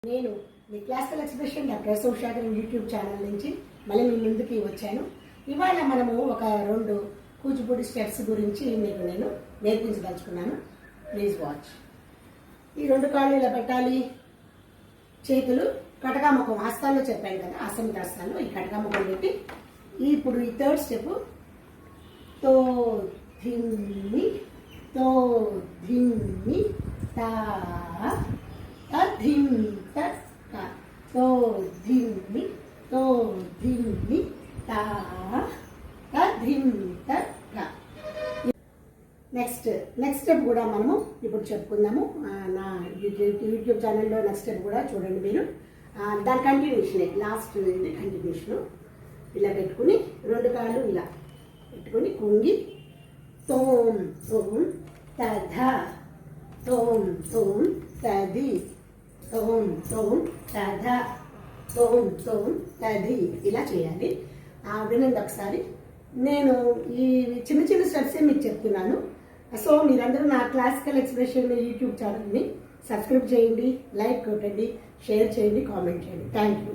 నేను మీ classical expression doctor సోషాగర్ యూట్యూబ్ ఛానల్ నుంచి మళ్ళీ మీ ముందుకి వచ్చాను. ఇవాళ మనము ఒక 2 కూచిపూడి స్టెప్స్ గురించి మీకు నేను నేర్పించదలుచుకున్నాను. Please watch. ఈ 2 కాళ్ళు ఇలా పెట్టాలి. చేతులు కటకాముఖం హస్తాల్లో చెప్పాను కదా, అసమిత హస్తాల్లో ఈ కటకాముఖం పెట్టి ఇప్పుడు ఈ 3rd స్టెప్ తో ధిమ్మి తో ధిమ్మి తా ధిమ్ తక్క తో ధిమ్మి తో ధిమ్మి తా ధిమ్ తక్క. నెక్స్ట్ స్టెప్ కూడా మనము ఇప్పుడు చెప్పుకుందాము. నా యూట్యూబ్ ఛానల్లో నెక్స్ట్ స్టెప్ కూడా చూడండి మీరు. దాని కంటిన్యూషనే, లాస్ట్ ఇది కంటిన్యూషను. ఇలా పెట్టుకుని 2 కాళ్ళు ఇలా పెట్టుకుని కుంగి తోం తోం తధ తోం తోం తది తోం తోం తధ తోం తోం తది ఇలా చేయాలి. వినండి ఒకసారి. నేను ఈ చిన్న చిన్న స్టెప్సే మీకు చెప్తున్నాను. సో మీరందరూ నా క్లాసికల్ ఎక్స్ప్రెషన్ యూట్యూబ్ ఛానల్ని సబ్స్క్రైబ్ చేయండి, లైక్ కొట్టండి, షేర్ చేయండి, కామెంట్ చేయండి. Thank you.